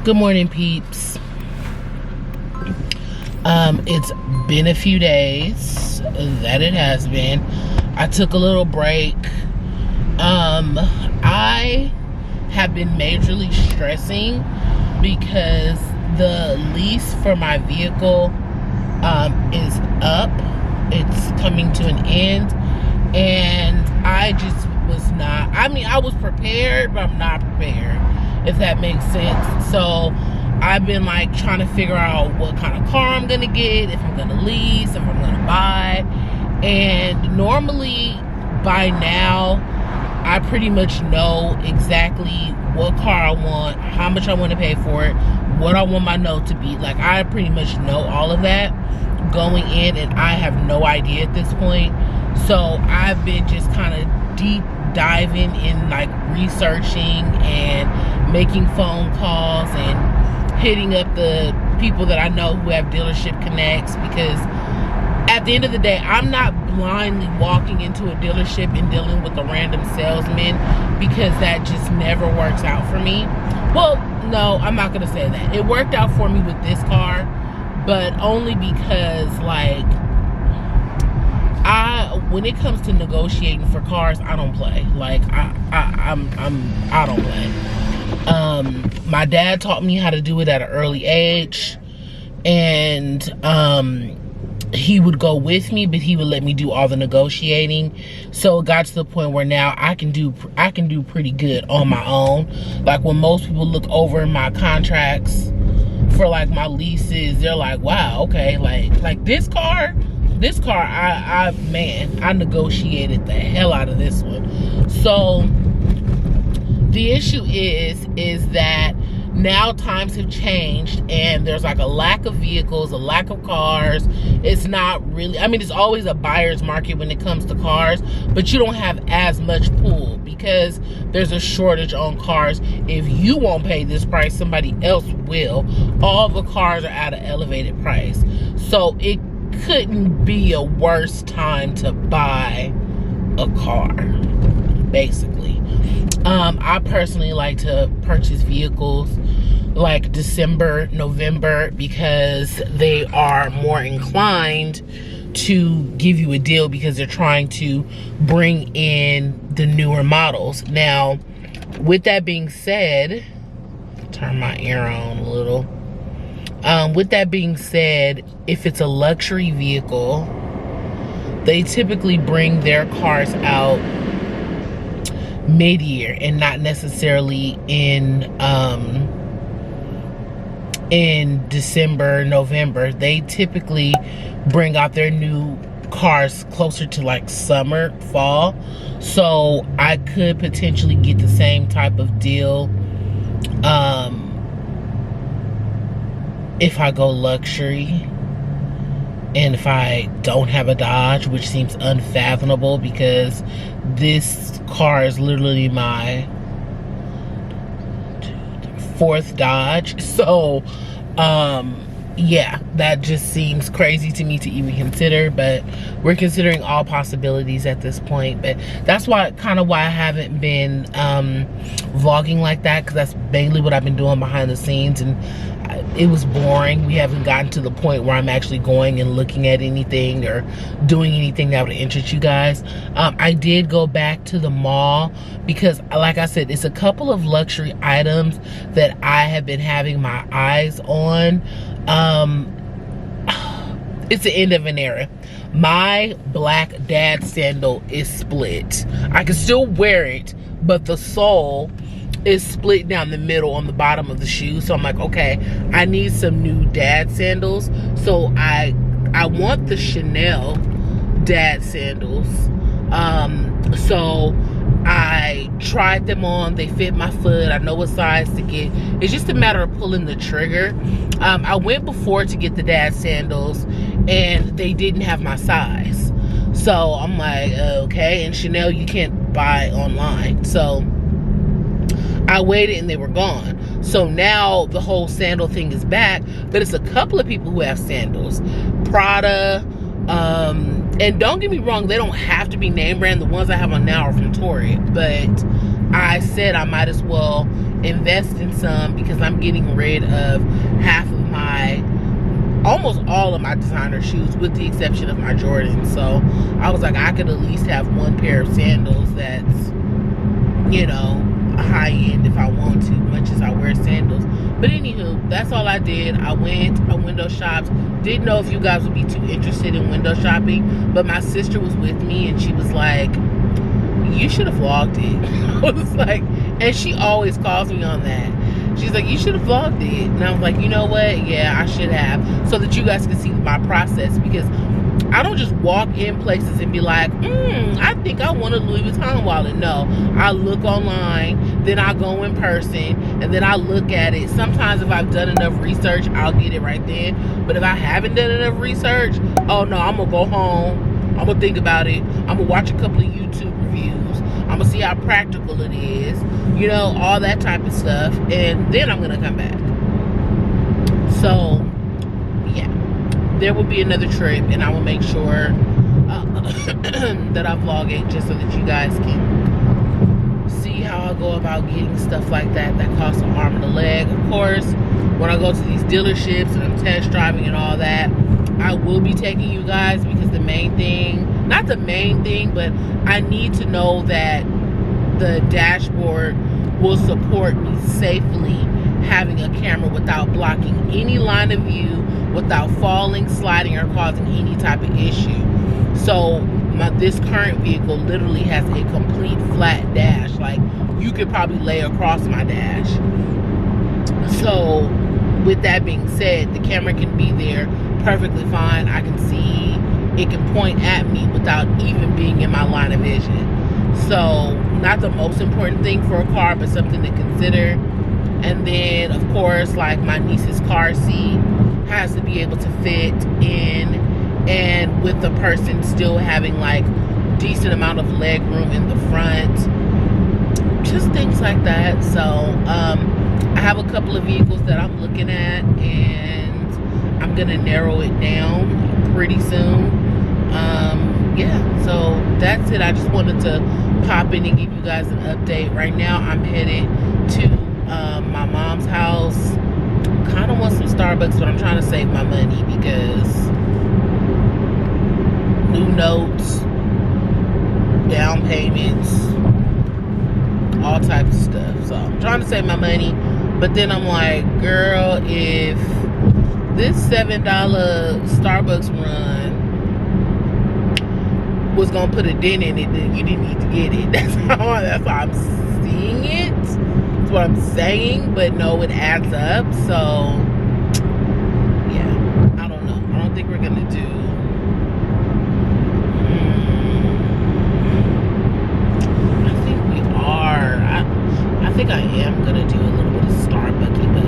Good morning, peeps. It's been a few days that it has been. I took a little break. I have been majorly stressing because the lease for my vehicle is up. It's coming to an end, and I just was not, I was prepared, but I'm not prepared, if that makes sense. So I've been like trying to figure out what kind of car I'm gonna get, if I'm gonna lease, if I'm gonna buy. And normally by now I pretty much know exactly what car I want, how much I want to pay for it, what I want my note to be. Like, I pretty much know all of that going in, and I have no idea at this point. So I've been just kind of deep diving in, like researching and making phone calls and hitting up the people that I know who have dealership connects, because at the end of the day, I'm not blindly walking into a dealership and dealing with a random salesman, because that just never works out for me. Well, no, I'm not gonna say that. It worked out for me with this car, but only because, like, when it comes to negotiating for cars, I don't play. Like, I don't play. My dad taught me how to do it at an early age, and he would go with me, but he would let me do all the negotiating. So it got to the point where now I can do pretty good on my own. Like, when most people look over my contracts for like my leases, they're like, wow, okay, like this car, I negotiated the hell out of this one. So the issue is that now times have changed, and there's like a lack of vehicles, a lack of cars. It's not really, I mean, it's always a buyer's market when it comes to cars, but you don't have as much pull because there's a shortage on cars. If you won't pay this price, somebody else will. All the cars are at an elevated price. So it couldn't be a worse time to buy a car, basically. I personally like to purchase vehicles like December, November, because they are more inclined to give you a deal, because they're trying to bring in the newer models. Now, with that being said, turn my air on a little. With that being said, if it's a luxury vehicle, they typically bring their cars out mid-year and not necessarily in December, November. They typically bring out their new cars closer to like summer, fall. So I could potentially get the same type of deal if I go luxury, and if I don't have a Dodge, which seems unfathomable because this car is literally my fourth Dodge. So yeah, that just seems crazy to me to even consider, but we're considering all possibilities at this point. But that's why, kind of why I haven't been vlogging like that, because that's mainly what I've been doing behind the scenes, and it was boring. We haven't gotten to the point where I'm actually going and looking at anything or doing anything that would interest you guys. I did go back to the mall because, like I said, it's a couple of luxury items that I have been having my eyes on. It's the end of an era. My black dad sandal is split. I can still wear it, but the sole is split down the middle on the bottom of the shoe. So I'm like, okay, I need some new dad sandals. So I want the Chanel dad sandals. So I tried them on. They fit my foot. I know what size to get. It's just a matter of pulling the trigger. I went before to get the dad sandals and they didn't have my size. So I'm like, okay. And Chanel, you can't buy online. So I waited and they were gone. So now the whole sandal thing is back, but it's a couple of people who have sandals. Prada, and don't get me wrong, they don't have to be name brand. The ones I have on now are from Tory, but I said I might as well invest in some because I'm getting rid of almost all of my designer shoes with the exception of my Jordans. So I was like, I could at least have one pair of sandals that's, you know, high end if I want to, much as I wear sandals. But anywho, that's all I did. I window shopped. Didn't know if you guys would be too interested in window shopping, but my sister was with me and she was like, you should have vlogged it. I was like, and she always calls me on that. She's like, you should have vlogged it. And I was like, you know what? Yeah, I should have, so that you guys can see my process, because I don't just walk in places and be like, I think I want a Louis Vuitton wallet. No, I look online, then I go in person, and then I look at it. Sometimes if I've done enough research, I'll get it right then. But if I haven't done enough research, oh no, I'm gonna go home, I'm gonna think about it, I'm gonna watch a couple of YouTube reviews, I'm gonna see how practical it is, you know, all that type of stuff, and then I'm gonna come back. So yeah, there will be another trip, and I will make sure that I vlog it just so that you guys can see how I go about getting stuff like that costs an arm and a leg. Of course, when I go to these dealerships and I'm test driving and all that, I will be taking you guys, because the main thing, not the main thing, but I need to know that the dashboard will support me safely having a camera without blocking any line of view, without falling, sliding, or causing any type of issue. So this current vehicle literally has a complete flat dash. Like, you could probably lay across my dash. So with that being said, the camera can be there perfectly fine. I can see, it can point at me without even being in my line of vision. So not the most important thing for a car, but something to consider. And then of course, like, my niece's car seat has to be able to fit in, and with the person still having like decent amount of leg room in the front, just things like that. So I have a couple of vehicles that I'm looking at, and I'm gonna narrow it down pretty soon. Yeah, so that's it. I just wanted to pop in and give you guys an update. Right now I'm headed to my mom's house. Kind of want some Starbucks, but I'm trying to save my money because new notes, down payments, all types of stuff. So I'm trying to save my money, but then I'm like, girl, if this $7 Starbucks run was gonna put a dent in it, then you didn't need to get it. That's how I'm seeing it. That's what I'm saying. But no, it adds up. So yeah, I don't know. I don't think we're gonna do. I think we are. I think I am gonna do a little bit of Starbucks, but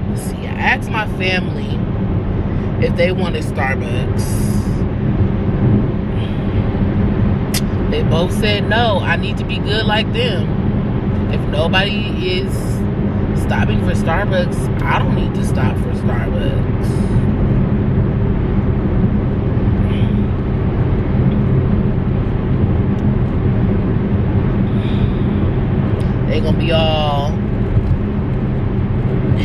let's see. I asked my family if they wanted Starbucks. They both said no. I need to be good like them. If nobody is Stopping for Starbucks, I don't need to stop for Starbucks. They gonna be all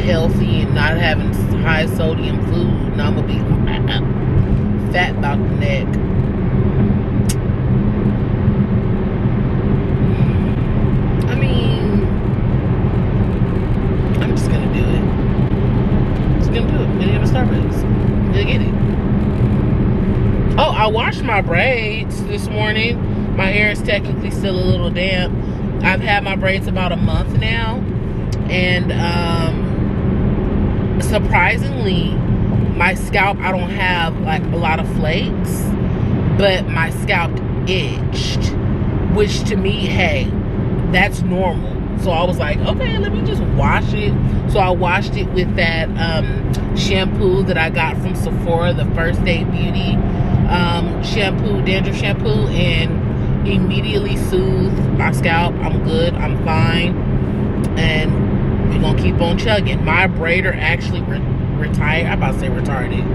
healthy and not having high sodium food, and I'm gonna be fat about the neck. I mean, I'm just gonna do it. Just gonna do it. Gonna have a Starbucks. Gonna get it. Oh, I washed my braids this morning. My hair is technically still a little damp. I've had my braids about a month now, and surprisingly, my scalp, I don't have like a lot of flakes, but my scalp itched, which to me, hey, that's normal. So I was like, okay, let me just wash it. So I washed it with that shampoo that I got from Sephora, the First Aid Beauty shampoo, dandruff shampoo, and immediately soothed my scalp. I'm good, I'm fine, and we're gonna keep on chugging. My braider actually retired. I'm about to say retarded.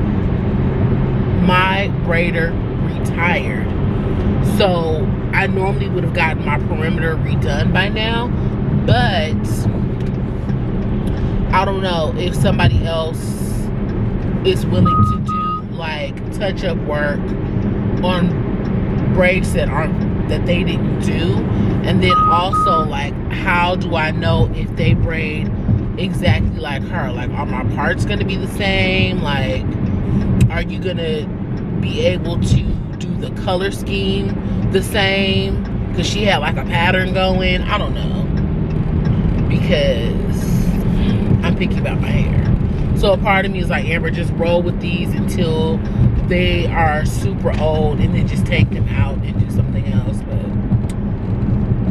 My braider retired. So I normally would have gotten my perimeter redone by now, but I don't know if somebody else is willing to do like touch-up work on braids that they didn't do. And then also, like, how do I know if they braid exactly like her? Like, are my parts gonna be the same? Like, are you gonna be able to do the color scheme the same? Because she had like a pattern going. I don't know, because I'm picky about my hair. So a part of me is like, Amber, just roll with these until they are super old, and then just take them out and do something else. But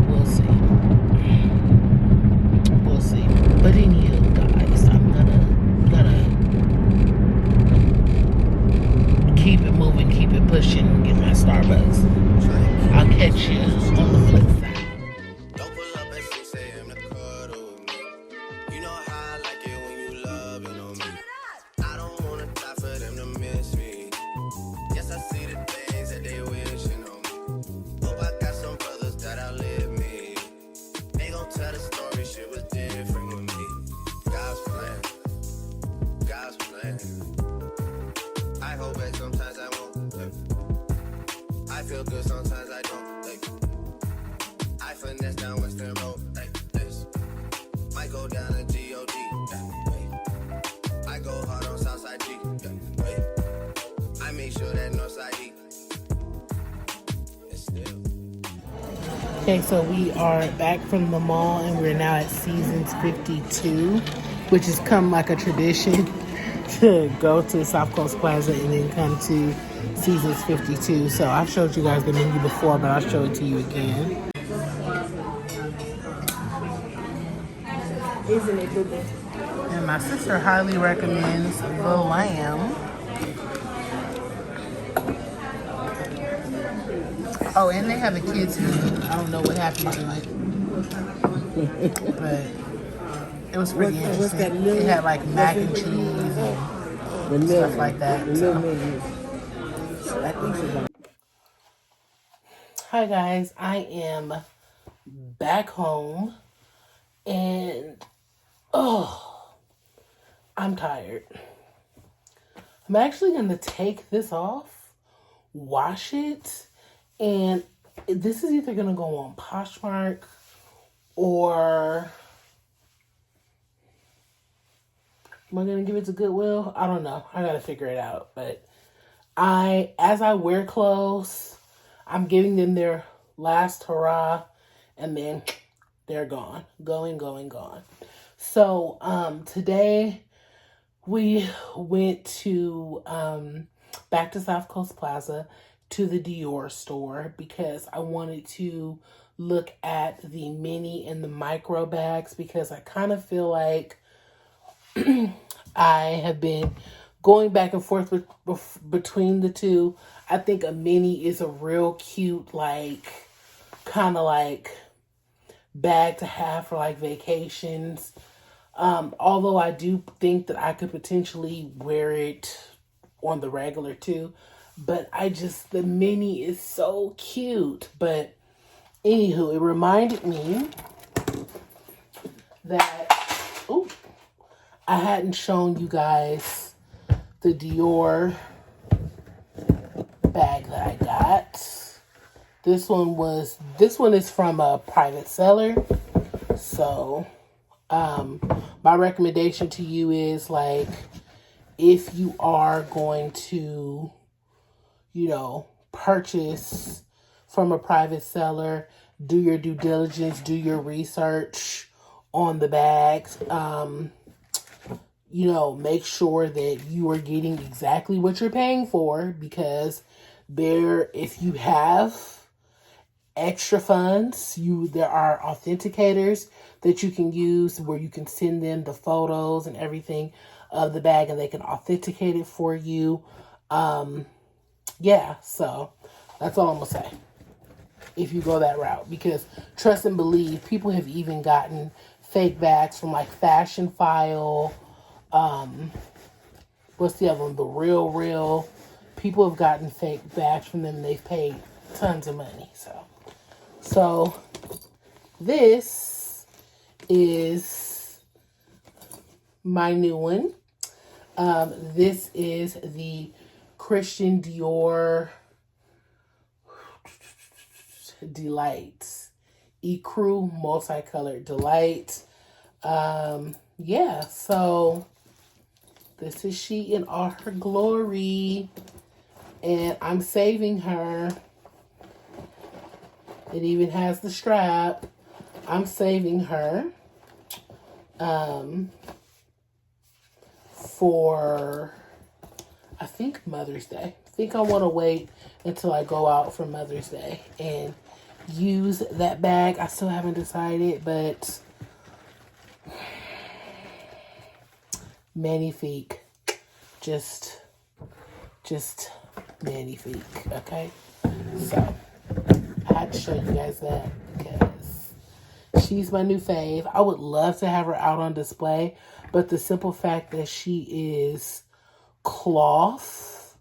we'll see. We'll see. But anywho, guys, I'm gonna keep it moving, keep it pushing, and get my Starbucks. I'll catch you on the flip side. I feel good, sometimes I don't. Like, I finesse down Western Road. Like this, might go down to G.O.D. I go hard on Southside G. I make sure that Northside E. It's still. Okay, so we are back from the mall, and we're now at Seasons 52, which has come like a tradition to go to South Coast Plaza and then come to Seasons 52. So I've showed you guys the menu before, but I'll show it to you again. Isn't it good? And my sister highly recommends the lamb. Oh, and they have a kids menu. I don't know what happened to it, but it was pretty interesting. It had like mac and cheese and stuff like that. So. Hi guys, I am back home, and I'm tired. I'm actually gonna take this off, wash it, and this is either gonna go on Poshmark or am I gonna give it to Goodwill? I don't know. I gotta figure it out. But as I wear clothes, I'm giving them their last hurrah, and then they're gone. Gone. So today we went to back to South Coast Plaza to the Dior store because I wanted to look at the mini and the micro bags, because I kind of feel like I have been going back and forth between the two. I think a mini is a real cute, like, kind of like bag to have for like vacations. Although I do think that I could potentially wear it on the regular too. But the mini is so cute. But anywho, it reminded me that, I hadn't shown you guys the Dior bag that I got. This one is from a private seller. So, my recommendation to you is, like, if you are going to, purchase from a private seller, do your due diligence, do your research on the bags. Make sure that you are getting exactly what you're paying for, because if you have extra funds, there are authenticators that you can use where you can send them the photos and everything of the bag and they can authenticate it for you. So that's all I'm gonna say if you go that route, because trust and believe, people have even gotten fake bags from like Fashion File. What's the other one? The Real. People have gotten fake bags from them and they've paid tons of money. So this is my new one. This is the Christian Dior Delight. Ecru multicolored delight. So this is she in all her glory. And I'm saving her. It even has the strap. I'm saving her for, I think, Mother's Day. I think I want to wait until I go out for Mother's Day and use that bag. I still haven't decided, but magnifique. Just magnifique, okay? So I had to show you guys that because she's my new fave. I would love to have her out on display, but the simple fact that she is cloth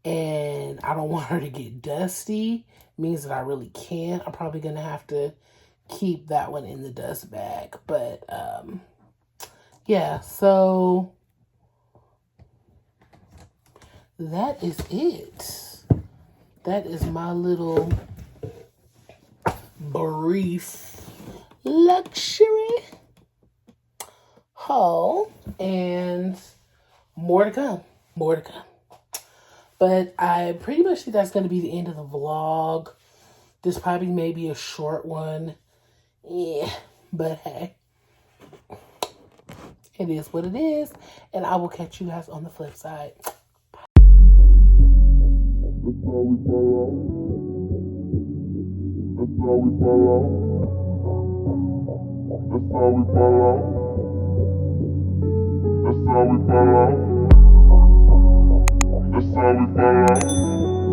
and I don't want her to get dusty means that I really can't. I'm probably going to have to keep that one in the dust bag. But, so that is it. That is my little brief luxury haul, and more to come. But I pretty much think that's going to be the end of the vlog. This probably may be a short one. Yeah, but hey, it is what it is, and I will catch you guys on the flip side. That's how we fall out. That's how we fall out. That's how we fall out. That's how we fall out. That's how we fall out.